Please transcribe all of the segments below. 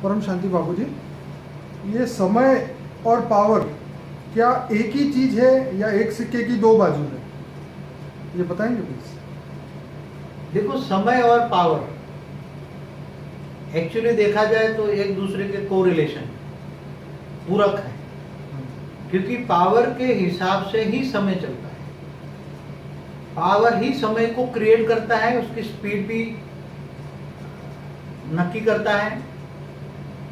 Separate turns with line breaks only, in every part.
परम शांति बाबू जी, ये समय और पावर क्या एक ही चीज है या एक सिक्के की दो बाजू है, ये बताएंगे प्लीज।
देखो, समय और पावर एक्चुअली देखा जाए तो एक दूसरे के कोरिलेशन, पूरक है, क्योंकि पावर के हिसाब से ही समय चलता है। पावर ही समय को क्रिएट करता है, उसकी स्पीड भी नक्की करता है।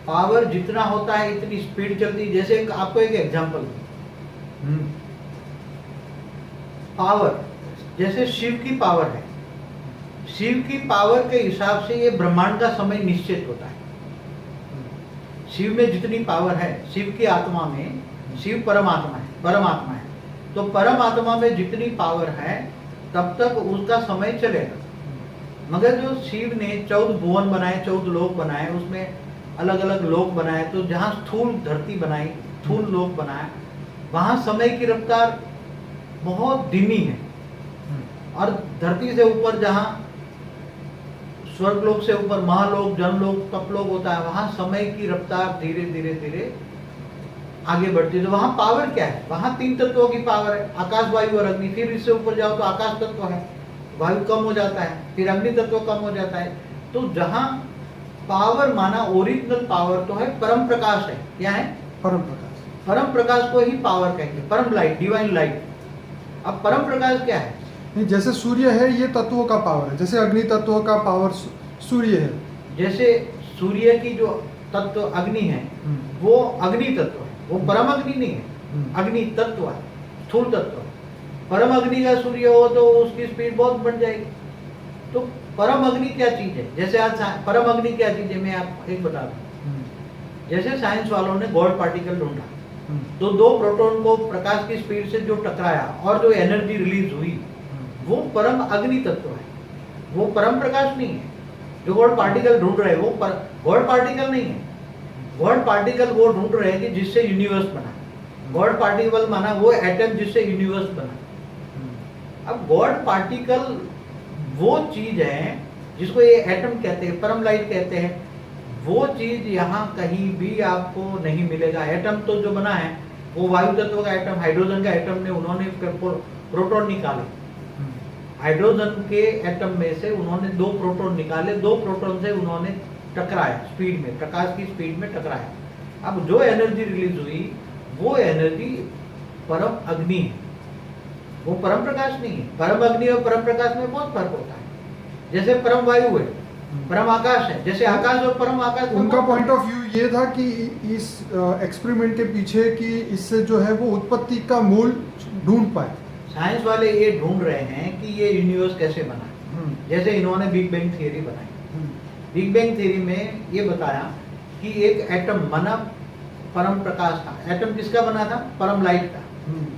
पावर जितना होता है इतनी स्पीड चलती है। जैसे आपको एक एग्जांपल, पावर जैसे शिव की पावर है, शिव की पावर के हिसाब से ये ब्रह्मांड का समय निश्चित होता है। शिव में जितनी पावर है, शिव की आत्मा में, शिव परमात्मा है, तो परमात्मा में जितनी पावर है तब तक उसका समय चलेगा। मगर जो शिव ने 14 भुवन बनाए, 14 लोक बनाए, उसमें अलग अलग लोक बनाए, तो जहाँ स्थूल धरती बनाई, स्थूल लोक बनाया, वहां समय की रफ्तार बहुत धीमी है। और धरती से ऊपर जहाँ स्वर्गलोक से ऊपर महालोक, जनलोक, तपलोक होता है, वहां समय की रफ्तार धीरे धीरे धीरे आगे बढ़ती है। तो वहां पावर क्या है? वहां 3 तत्वों की पावर है, आकाश, वायु और अग्नि। फिर इससे ऊपर जाओ तो आकाश तत्व है, वायु कम हो जाता है, फिर अग्नि तत्व कम हो जाता है। तो जहां पावर माना ओरिजिनल पावर तो है, परम प्रकाश है। क्या है?
परम प्रकाश।
परम प्रकाश को ही पावर कहेंगे, परम लाइट, डिवाइन लाइट। अब परम प्रकाश क्या है?
नहीं, जैसे सूर्य है ये तत्वों का पावर है, जैसे अग्नि तत्वों का पावर सूर्य है।
जैसे सूर्य की जो तत्व अग्नि है वो अग्नि तत्व है, वो परम अग्नि नहीं है, अग्नि तत्व है, स्थूल तत्व है। परम अग्नि का सूर्य हो तो उसकी स्पीड बहुत बढ़ जाएगी। तो परम अग्नि क्या चीज है? जैसे आज परम अग्नि क्या चीज है, मैं आपको एक बता दूं। जैसे साइंस वालों ने गॉड पार्टिकल ढूंढा, तो 2 प्रोटॉन को प्रकाश की स्पीड से जो टकराया और जो एनर्जी रिलीज हुई, वो परम अग्नि तत्व है, वो परम प्रकाश नहीं है। जो गॉड पार्टिकल ढूंढ रहे हैं वो गॉड पार्टिकल नहीं है। गॉड पार्टिकल वो ढूंढ रहे हैं कि जिससे यूनिवर्स बना। गॉड पार्टिकल माना वो एटम जिससे यूनिवर्स बना। अब गॉड पार्टिकल वो चीज है जिसको ये एटम कहते हैं, परम लाइट कहते हैं। वो चीज यहाँ कहीं भी आपको नहीं मिलेगा। एटम तो जो बना है वो वायु तत्व का एटम, हाइड्रोजन का एटम ने उन्होंने प्रोटॉन निकाले। हाइड्रोजन के एटम में से उन्होंने 2 प्रोटॉन निकाले, 2 प्रोटॉन से उन्होंने टकराया स्पीड में, प्रकाश की स्पीड में टकराया। अब जो एनर्जी रिलीज हुई वो एनर्जी परम अग्नि है, वो परम प्रकाश नहीं है। परम अग्नि और परम प्रकाश में बहुत फर्क होता है। जैसे परम वायु है, परम आकाश है, जैसे आकाश और परम आकाश।
उनका पॉइंट ऑफ व्यू ये था कि इस एक्सपेरिमेंट के पीछे कि इससे जो है वो उत्पत्ति का मूल ढूंढ पाए।
साइंस वाले ये ढूंढ रहे हैं कि ये यूनिवर्स कैसे बना। जैसे इन्होंने बिग बैंग थियरी बनाई। बिग बैंग थियरी में ये बताया कि एक एटम बना परम प्रकाश था। एटम किसका बना था? परम लाइट का।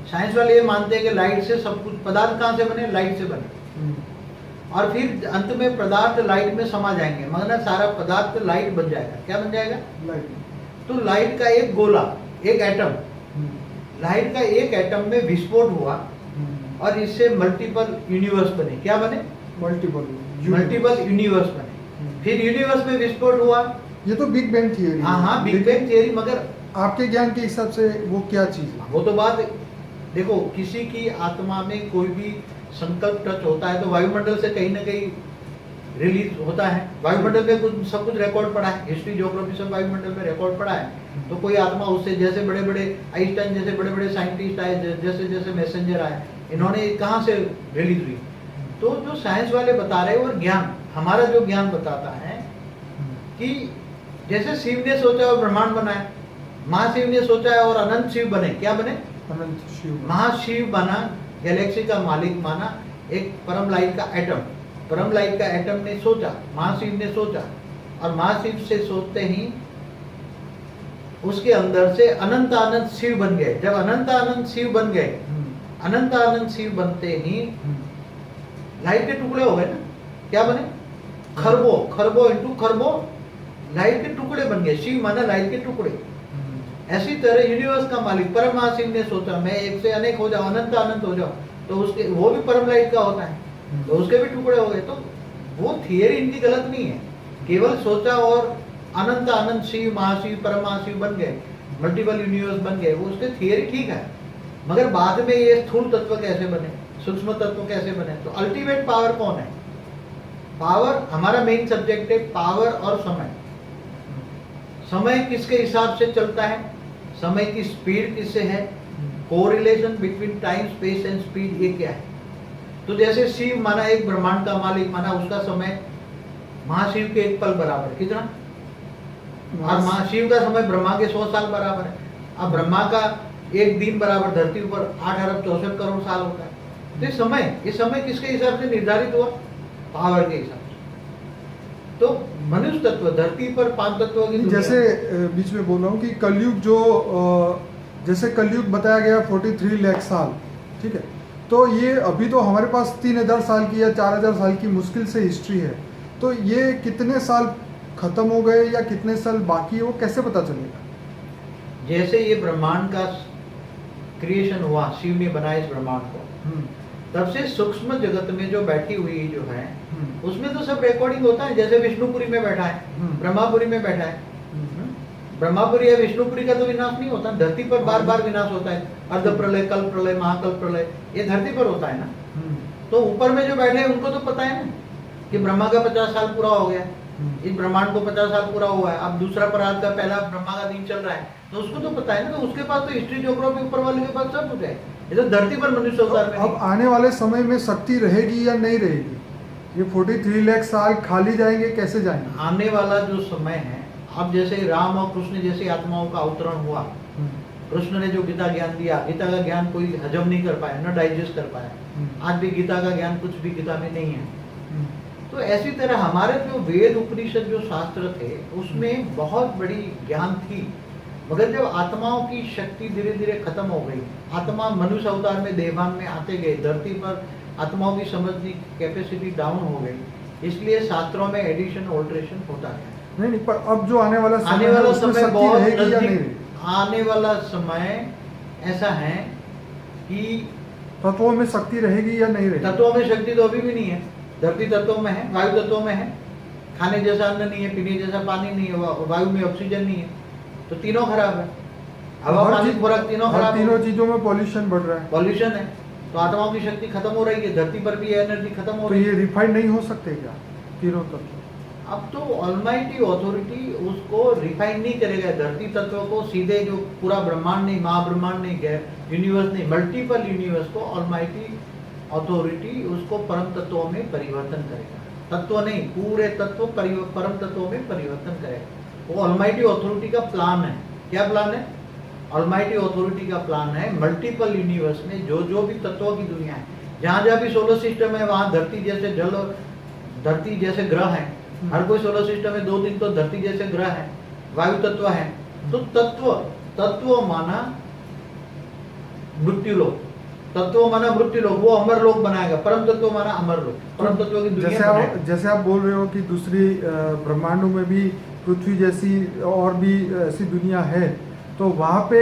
साइंस वाले ये मानते हैं कि लाइट से सब कुछ, पदार्थ कहाँ से बने? लाइट से बने। और फिर अंत में पदार्थ लाइट में समा जाएंगे, मतलब सारा पदार्थ लाइट बन जाएगा। क्या बन जाएगा? लाइट। तो लाइट का एक गोला, एक एटम, लाइट का एक एटम में विस्फोट हुआ और इससे मल्टीपल यूनिवर्स बने। क्या बने? मल्टीपल यूनिवर्स बने। फिर यूनिवर्स में विस्फोट हुआ।
ये तो बिग बैंग थियरी।
हाँ, बिग बैंग थियरी। मगर
आपके ज्ञान के हिसाब से वो क्या चीज है?
वो तो बात, देखो, किसी की आत्मा में कोई भी संकल्प टच होता है तो वायुमंडल से कहीं ना कहीं रिलीज होता है। वायुमंडल में कुछ सब कुछ रिकॉर्ड पड़ा है, हिस्ट्री ज्योग्राफी सब वायुमंडल में रिकॉर्ड पड़ा है। तो कोई आत्मा उससे, जैसे बड़े बड़े आइंस्टाइन जैसे बड़े बड़े साइंटिस्ट आए, जैसे जैसे मैसेंजर आए, इन्होंने कहाँ से रिलीज हुई। तो जो साइंस वाले बता रहे हैं और ज्ञान, हमारा जो ज्ञान बताता है कि जैसे शिव ने सोचा और ब्रह्मांड बनाया, महाशिव ने सोचा है और अनंत शिव बने। क्या बने?
अनंत शिव।
महाशिव बना, गैलेक्सी का मालिक माना, एक परम लाइट का एटम। परम लाइट का एटम ने सोचा, महाशिव ने सोचा, और महाशिव से सोचते ही उसके अंदर से अनंत अनंत शिव बन गए। जब अनंत अनंत शिव बन गए, अनंत अनंत शिव बनते ही लाइट के टुकड़े हो गए ना। क्या बने? खरबों, खरबों इंटू खरबों लाइट के टुकड़े बन गए। शिव माना लाइट के टुकड़े। ऐसी तरह यूनिवर्स का मालिक परम महाशिव ने सोचा मैं एक से अनेक हो जाऊं, अनंत अनंत हो जाऊं, तो उसके, वो भी परम लाइट का होता है, तो उसके भी टुकड़े हो गए। तो वो थियरी इनकी गलत नहीं है, केवल सोचा और अनंत अनंत शिव, महाशिव, परमशिव बन गए, मल्टीपल यूनिवर्स बन गए, वो उसके थियरी ठीक है, मगर बाद में ये स्थूल तत्व कैसे बने, सूक्ष्म तत्व कैसे बने? तो अल्टीमेट पावर कौन है? पावर, हमारा मेन सब्जेक्ट है पावर और समय। समय किसके हिसाब से चलता है? समय की स्पीड किससे है? Correlation between time, space and speed, ये क्या है? तो जैसे शिव माना एक ब्रह्मांड का मालिक माना, उसका समय महाशिव के एक पल बराबर, कितना? और महाशिव का समय ब्रह्मा के 100 साल बराबर है। अब ब्रह्मा का एक दिन बराबर धरती ऊपर 8 अरब 64 करोड़ साल होता है। तो ये समय किसके हिसाब से निर्धारित हुआ? पावर के हिसाब से। तो मनुष्य तत्व धरती पर 5 तत्वों की दुनिया।
जैसे बीच में बोल रहा हूँ कि कलयुग जो जैसे कलयुग बताया गया 43 लाख साल, ठीक है, तो ये अभी तो हमारे पास 3000 साल की या 4000 साल की मुश्किल से हिस्ट्री है, तो ये कितने साल खत्म हो गए या कितने साल बाकी है, वो कैसे पता चलेगा?
जैसे ये ब्रह्मांड का क्रिएशन हुआ, शिव ने बनाया इस ब्रह्मांड को, तब से सूक्ष्म जगत में जो बैठी हुई जो है, उसमें तो सब रिकॉर्डिंग होता है। जैसे विष्णुपुरी में बैठा है, ब्रह्मापुरी में बैठा है, ब्रह्मापुरी या विष्णुपुरी का तो विनाश नहीं होता, धरती पर बार बार विनाश होता है। अर्ध प्रलय, कल प्रलय, महाकल प्रलय, ये धरती पर होता है ना। तो ऊपर में जो बैठे हैं उनको तो पता है ना कि ब्रह्मा का 50 साल पूरा हो गया, इस ब्रह्मांड को 50 साल पूरा हुआ है, अब दूसरा परात का पहला ब्रह्मा का दिन चल रहा है, तो उसको तो पता है ना। तो उसके पास तो हिस्ट्री, ज्योग्राफी ऊपर वाले के पास सब कुछ है। ये तो धरती पर मनुष्य अवतार में।
अब आने वाले समय में शक्ति रहेगी या नहीं रहेगी? ये 43 लाख साल खाली जाएंगे, कैसे जाएंगे?
आने वाला जो समय है, अब जैसे राम और कृष्ण जैसी आत्माओं का अवतरण हुआ, कृष्ण ने जो गीता ज्ञान दिया, गीता का ज्ञान कोई हजम नहीं कर पाया, न डाइजेस्ट कर पाया। आज भी गीता का ज्ञान कुछ भी गीता में नहीं है। तो ऐसी तरह हमारे जो वेद उपनिषद जो शास्त्र थे, उसमें बहुत बड़ी ज्ञान थी, मगर जब आत्माओं की शक्ति धीरे धीरे खत्म हो गई, आत्मा मनुष्य अवतार में देहभान में आते गए, धरती पर आत्माओं की समझने की कैपेसिटी डाउन हो गई, इसलिए शास्त्रों में एडिशन ऑल्ट्रेशन होता है।
नहीं, पर अब जो आने वाला
आने वाला समय बहुत
रहेगी या नहीं?
आने वाला समय ऐसा है कि
तत्वों में शक्ति रहेगी या नहीं रहेगी?
तत्वों में शक्ति तो अभी भी नहीं है। धरती तत्वों में है, वायु तत्वों में है, खाने जैसा अन्न नहीं है, पीने जैसा पानी नहीं है, वायु में ऑक्सीजन नहीं है, तो तीनों खराब है। हवा, पानी, खुराक तीनों खराब,
तीनों चीजों में पॉल्यूशन बढ़ रहा है,
पॉल्यूशन है, तो आत्माओं की शक्ति खत्म हो रही है, धरती पर भी एनर्जी खत्म हो
तो
रही है।
ये रिफाइंड नहीं हो सकते क्या तीनों तत्व?
अब तो ऑलमाइटी अथॉरिटी उसको रिफाइन नहीं करेगा, धरती तत्व को सीधे, जो पूरा ब्रह्मांड नहीं, महाब्रह्मांड नहीं, यूनिवर्स नहीं, मल्टीपल यूनिवर्स को ऑलमाइटी अथॉरिटी उसको परम तत्वों में परिवर्तन करेगा। तत्व नहीं, पूरे तत्व परम तत्वों में परिवर्तन करेगा। वो ऑलमाइटी अथॉरिटी का प्लान है। क्या प्लान है? ऑलमाइटी अथॉरिटी का प्लान है मल्टीपल यूनिवर्स में जो जो भी तत्वों की दुनिया है, जहां जहां भी सोलर सिस्टम है, वहां धरती जैसे जल और धरती जैसे ग्रह है। हर कोई सोलर सिस्टम में 2 दिन तो धरती जैसे ग्रह है, वायु तत्व है। तो तत्व माना मृत्यु लोक, तत्व माना मृत्यु लोक, वो अमर लोक बनाएगा। परम तत्व माना अमर लोक, परम तत्व की दुनिया।
जैसे आप बोल रहे हो कि दूसरी ब्रह्मांडों में भी पृथ्वी जैसी और भी ऐसी दुनिया है, तो वहाँ पे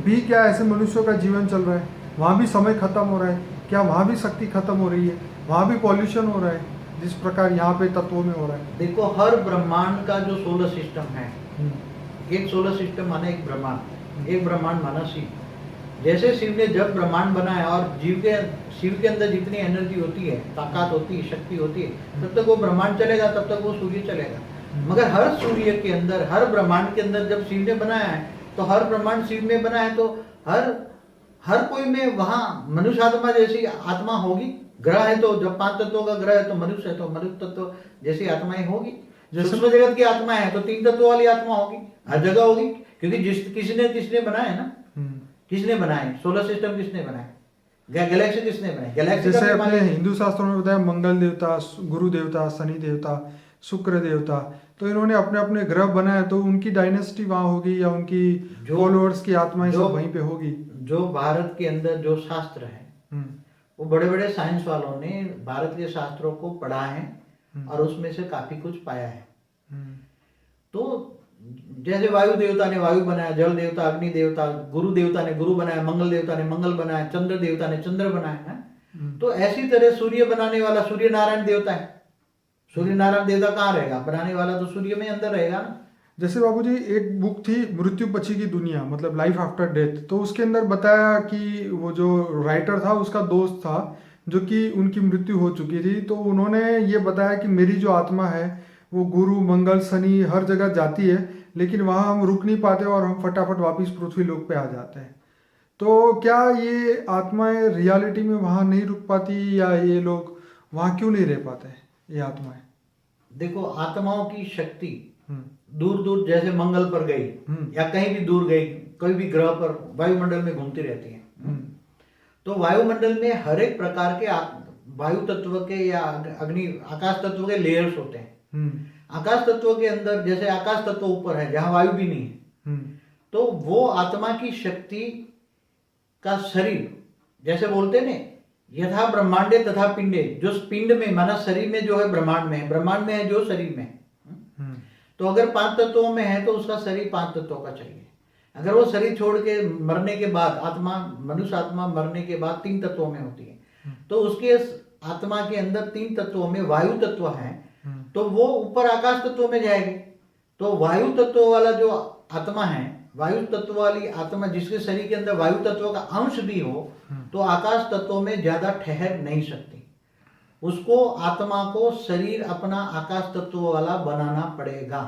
भी क्या ऐसे मनुष्यों का जीवन चल रहा है? वहाँ भी समय खत्म हो रहा है क्या? वहाँ भी शक्ति खत्म हो रही है? वहाँ भी पॉल्यूशन हो रहा है जिस प्रकार यहाँ पे तत्वों में हो रहा है? देखो,
हर ब्रह्मांड का जो सोलर सिस्टम है, एक सोलर सिस्टम माना एक ब्रह्मांड, एक ब्रह्मांड माना शिव। जैसे शिव ने जब ब्रह्मांड बनाया और शिव के अंदर जितनी एनर्जी होती है, ताकत होती है, शक्ति होती है, तब तक वो ब्रह्मांड चलेगा, तब तक वो सूर्य चलेगा। मगर हर सूर्य के अंदर, हर ब्रह्मांड के अंदर जब शिव ने बनाया है, तो हर ब्रह्मांड शिव में बना है, तो हर कोई में वहां मनुष्य आत्मा जैसी आत्मा होगी। ग्रह है तो जब 5 तत्वों का ग्रह है, तो मनुष्य है तो मनुष्य तत्व जैसी आत्माएं होगी। सूक्ष्म जगत की आत्मा है तो 3 तत्वों वाली आत्मा होगी, हर जगह होगी, क्योंकि किसने बनाया है ना, किसने बनाया? सोलर सिस्टम किसने बनाया? गैलेक्सी किसने बनाई? गैलेक्सी
जैसे अपने हिंदू शास्त्रों में बताया, मंगल देवता, गुरु देवता, शनि देवता, शुक्र देवता, तो इन्होंने अपने अपने ग्रह बनाए, तो उनकी डायनेस्टी वहां होगी या उनकी फॉलोअर्स की आत्माएं सब वहीं पे होगी।
जो भारत के अंदर जो शास्त्र है, वो बड़े बड़े साइंस वालों ने भारत के शास्त्रों को पढ़ा है और उसमें से काफी कुछ पाया है। तो जैसे वायु देवता ने वायु बनाया, जल देवता, अग्नि देवता, गुरु देवता ने गुरु बनाया, मंगल देवता ने मंगल बनाया, चंद्र देवता ने चंद्र बनाया है। तो ऐसी तरह सूर्य बनाने वाला सूर्य नारायण देवता है। सूर्य नारायण देवता कहाँ रहेगा? बनाने वाला तो सूर्य में अंदर रहेगा ना।
जैसे बाबूजी एक बुक थी मृत्यु पछी की दुनिया, मतलब लाइफ आफ्टर डेथ, तो उसके अंदर बताया कि वो जो राइटर था उसका दोस्त था जो कि उनकी मृत्यु हो चुकी थी, तो उन्होंने ये बताया कि मेरी जो आत्मा है वो गुरु मंगल शनि हर जगह जाती है, लेकिन वहाँ हम रुक नहीं पाते और हम फटाफट वापस पृथ्वी लोक पे आ जाते हैं। तो क्या ये आत्माएं रियलिटी में वहाँ नहीं रुक पाती, या ये लोग वहाँ क्यों नहीं रह पाते ये आत्माएं?
देखो, आत्माओं की शक्ति
हम्म
दूर दूर जैसे मंगल पर गई या कहीं भी दूर गई, कोई भी ग्रह पर वायुमंडल में घूमती रहती है।
हम्म
तो वायुमंडल में हर एक प्रकार के वायु तत्व के या अग्नि आकाश तत्व के लेयर्स होते हैं।
हम्म
आकाश तत्व के अंदर जैसे आकाश तत्व ऊपर है जहां वायु भी नहीं है,
हम्म
तो वो आत्मा की शक्ति का शरीर, जैसे बोलते हैं ना, यथा ब्रह्मांडे तथा पिंडे, जो पिंड में माना शरीर में जो है ब्रह्मांड में है, ब्रह्मांड में है जो शरीर में है।
हम्म
तो अगर 5 तत्वों में है तो उसका शरीर 5 तत्वों का चाहिए। अगर वो शरीर छोड़ के मरने के बाद आत्मा, मनुष्य आत्मा मरने के बाद 3 तत्वों में होती है, तो उसके आत्मा के अंदर 3 तत्वों में वायु तत्व है, तो वो ऊपर आकाश तत्व में जाएगी। तो वायु तत्व वाला जो आत्मा है, वायु तत्व वाली आत्मा जिसके शरीर के अंदर वायु तत्व का अंश भी हो, तो आकाश तत्व में ज्यादा ठहर नहीं सकती। उसको आत्मा को शरीर अपना आकाश तत्व वाला बनाना पड़ेगा।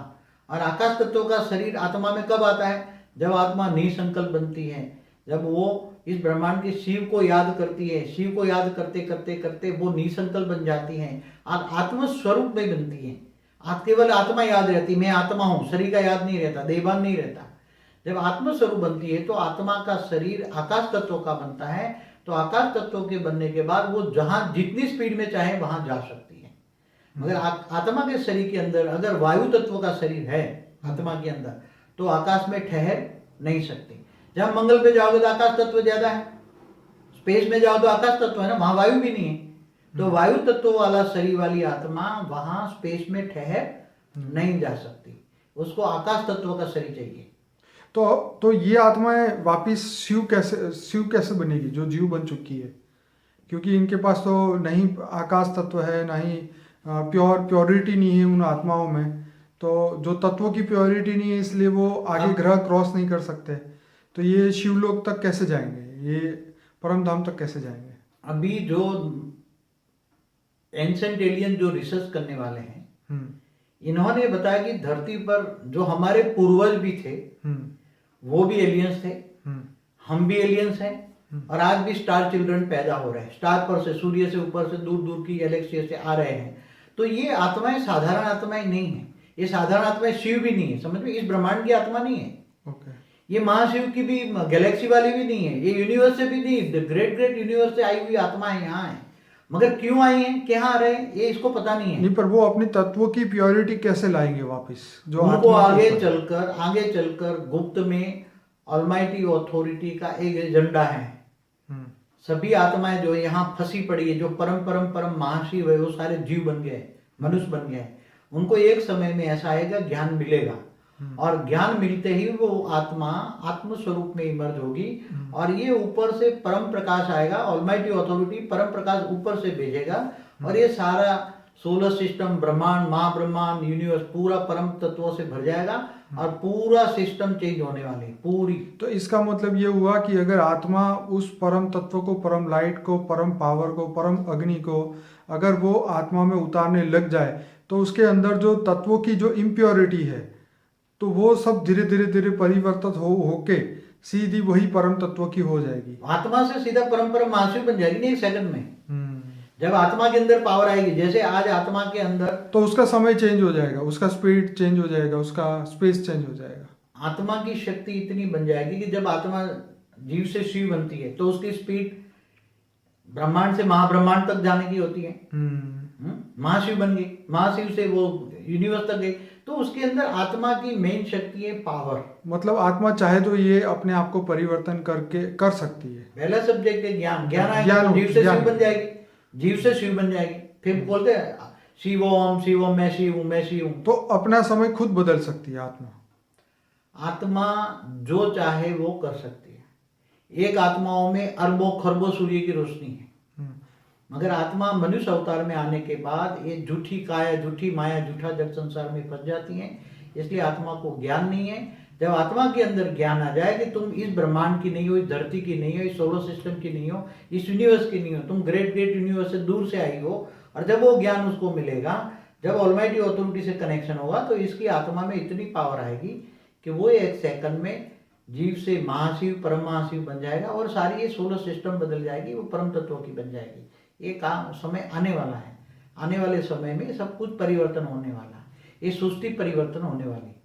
और आकाश तत्व का शरीर आत्मा में कब आता है? जब आत्मा निसंकल्प बनती है, जब वो इस ब्रह्मांड के शिव को याद करती है, शिव को याद करते करते करते वो निसंकल्प बन जाती है और आत्म स्वरूप में बनती है। आप केवल आत्मा याद रहती, मैं आत्मा हूँ, शरीर का याद नहीं रहता, देहभान नहीं रहता। जब आत्म स्वरूप बनती है तो आत्मा का शरीर आकाश तत्व का बनता है। तो आकाश तत्व के बनने के बाद वो जहां जितनी स्पीड में चाहे वहां जा सकती है। मगर आत्मा के शरीर के अंदर अगर वायु तत्व का शरीर है आत्मा के अंदर, तो आकाश में ठहर नहीं सकती। जब मंगल पे जाओगे तो आकाश तत्व ज्यादा है, स्पेस में जाओ तो आकाश तत्व है ना, वहां वायु भी नहीं है। तो वायु तत्व वाला शरीर वाली आत्मा वहां स्पेस में ठहर नहीं जा सकती, उसको आकाश तत्व का शरीर चाहिए।
तो ये आत्माएं वापिस शिव कैसे बनेगी जो जीव बन चुकी है? क्योंकि इनके पास तो नहीं आकाश तत्व है, ना ही प्योरिटी नहीं है उन आत्माओं में। तो जो तत्वों की प्योरिटी नहीं है, इसलिए वो आगे ग्रह क्रॉस नहीं कर सकते। तो ये शिवलोक तक कैसे जाएंगे, ये परम धाम तक कैसे जाएंगे?
अभी जो एंशिएंट एलियन जो रिसर्च करने वाले हैं, इन्होंने बताया कि धरती पर जो हमारे पूर्वज भी थे वो भी एलियंस थे, हम भी एलियंस हैं, और आज भी स्टार चिल्ड्रन पैदा हो रहे हैं। स्टार पर से, सूर्य से ऊपर से, दूर दूर की गैलेक्सी से आ रहे हैं। तो ये आत्माएं साधारण आत्माएं नहीं है, ये साधारण आत्माएं शिव भी नहीं है, समझ में, इस ब्रह्मांड की आत्मा नहीं है। ये महाशिव की भी, गैलेक्सी वाली भी नहीं है, ये यूनिवर्स से भी नहीं, ग्रेट यूनिवर्स से आई हुई आत्माएं यहाँ है। मगर क्यों आई हैं, क्या आ रहे हैं, ये इसको पता नहीं है।
नहीं, पर वो अपनी तत्वों की प्योरिटी कैसे लाएंगे वापस? जो
उनको आगे चलकर गुप्त में ऑलमाइटी अथॉरिटी का एक एजेंडा है। सभी आत्माएं जो यहाँ फंसी पड़ी है, जो परम महाशिव है, वो सारे जीव बन गए, मनुष्य बन गए। उनको एक समय में ऐसा आएगा, ज्ञान मिलेगा, और ज्ञान मिलते ही वो आत्मा आत्म स्वरूप में इमर्ज होगी, और ये ऊपर से परम प्रकाश आएगा। ऑलमाइटी अथॉरिटी परम प्रकाश ऊपर से भेजेगा, और ये सारा सोलर सिस्टम, ब्रह्मांड, महाब्रह्मांड, यूनिवर्स पूरा परम तत्वों से भर जाएगा, और पूरा सिस्टम चेंज होने वाली पूरी।
तो इसका मतलब ये हुआ कि अगर आत्मा उस परम तत्व को, परम लाइट को, परम पावर को, परम अग्नि को अगर वो आत्मा में उतारने लग जाए, तो उसके अंदर जो तत्वों की जो इम्प्योरिटी है, तो वो सब धीरे धीरे परिवर्तित होके सीधी वही परम तत्व की हो जाएगी।
आत्मा से सीधा परम महाशिव बन जाएगी नहीं, एक सेकंड में। जब आत्मा के अंदर पावर आएगी, जैसे आज आत्मा के अंदर,
तो उसका समय चेंज हो जाएगा, उसका स्पीड चेंज हो जाएगा, उसका स्पेस चेंज हो जाएगा।
आत्मा की शक्ति इतनी बन जाएगी कि जब आत्मा जीव से शिव बनती है तो उसकी स्पीड ब्रह्मांड से महाब्रह्मांड तक जाने की होती है। महाशिव बन गई, महाशिव से वो यूनिवर्स तक गई, तो उसके अंदर आत्मा की मेन शक्ति है पावर।
मतलब आत्मा चाहे तो ये अपने आप को परिवर्तन करके कर सकती है।
पहला सब्जेक्ट है ज्ञान। ज्ञान आएगा तो जीव से शिव बन जाएगी, जीव से शिव बन जाएगी। फिर बोलते हैं शिव ओम, मैं शिव हूं।
तो अपना समय खुद बदल सकती है आत्मा।
आत्मा जो चाहे वो कर सकती है। एक आत्माओं में अरबों खरबों सूर्य की रोशनी है, मगर आत्मा मनुष्य अवतार में आने के बाद ये झूठी काया, झूठी माया, झूठा जग संसार में फंस जाती है। इसलिए आत्मा को ज्ञान नहीं है। जब आत्मा के अंदर ज्ञान आ जाए कि तुम इस ब्रह्मांड की नहीं हो, इस धरती की नहीं हो, इस सोलर सिस्टम की नहीं हो, इस यूनिवर्स की नहीं हो, तुम ग्रेट ग्रेट यूनिवर्स से दूर से आई हो, और जब वो ज्ञान उसको मिलेगा, जब ऑलमाइटी अथॉरिटी से कनेक्शन होगा, तो इसकी आत्मा में इतनी पावर आएगी कि वो एक सेकंड में जीव से महाशिव, परम महाशिव बन जाएगा, और सारी ये सोलर सिस्टम बदल जाएगी, वो परम तत्वों की बन जाएगी। ये काम समय आने वाला है। आने वाले समय में सब कुछ परिवर्तन होने वाला है। ये सृष्टि परिवर्तन होने वाली है।